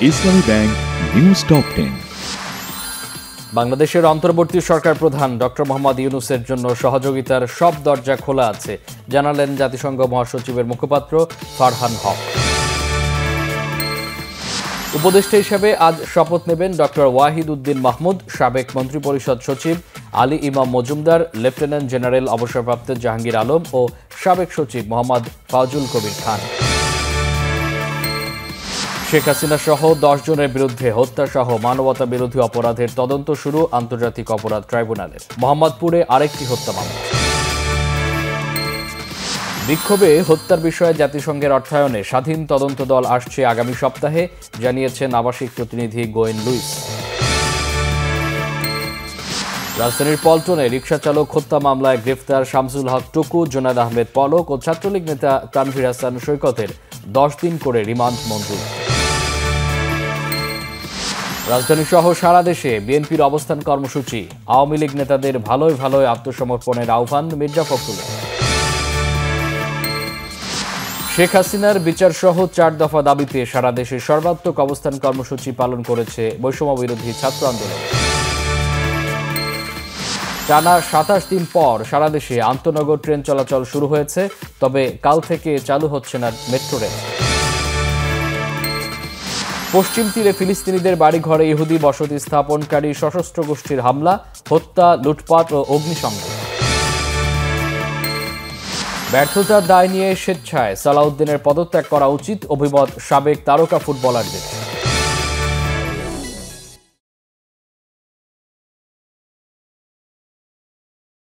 ইসলামী bank news top 10। বাংলাদেশের অন্তর্বর্তী সরকার প্রধান ডক্টর মোহাম্মদ ইউনূসের জন্য সহযোগিতার সব দরজা খোলা আছে, জানালেন জাতিসংঘ মহাসচিবের মুখপাত্র ফারহান হক। উপদেষ্টা হিসেবে আজ শপথ নেবেন ডক্টর ওয়াহিদ উদ্দিন মাহমুদ, সাবেক মন্ত্রিপরিষদ সচিব আলী ইমাম মজুমদার, লেফটেন্যান্ট জেনারেল অবসরপ্রাপ্ত জাহাঙ্গীর আলম ও সাবেক সচিব মোহাম্মদ ফাউজুল কবির খান। শেখ হাসিনা সহ 10 জনের বিরুদ্ধে হত্যাসহ মানবতা বিরোধী অপরাধের তদন্ত শুরু আন্তর্জাতিক অপরাধ ট্রাইব্যুনালের। মোহাম্মদপুরে আরেকটি হত্যা মামলা। বিক্ষোভে হত্যার বিষয়ে জাতিসংঘের অর্থায়নে স্বাধীন তদন্ত দল আসছে আগামী সপ্তাহে, জানিয়েছেন আবাসিক প্রতিনিধি গোয়েন লুইস। রাজধানীর পল্টনে রিকশা চালক হত্যা মামলায় গ্রেফতার শামসুল হক টুকু, জোনায়েদ আহমেদ পলক ও ছাত্রলীগ নেতা তানভীর হাসান সৈকতের 10 দিন করে রিমান্ড মঞ্জুর। রাজধানী সহ সারা দেশে বিএনপির অবস্থান কর্মসূচি, আওয়ামী লীগ নেতাদের ভালোই ভালোই আত্মসমর্পণের আহ্বান মির্জা ফখরুলের। শেখ হাসিনার বিচার সহ 4 দফা দাবিতে সারা দেশে সর্বাত্মক অবস্থান কর্মসূচি পালন করেছে বৈষম্য বিরোধী ছাত্র আন্দোলন। টানা 27 দিন পর সারা দেশে আন্তনগর ট্রেন চলাচল শুরু হয়েছে, তবে কাল থেকে চালু হচ্ছে না মেট্রো রেল। পশ্চিম তীরে ফিলিস্তিনিদের বাড়িঘরে ইহুদি বসতি স্থাপনকারী সশস্ত্র গোষ্ঠীর হামলা, হত্যা, লুটপাট ও অগ্নিসংযোগ। ব্যর্থতার দায় নিয়ে স্বেচ্ছায় সালাউদ্দিনের পদত্যাগ করা উচিত, অভিমত সাবেক তারকা ফুটবলারদের।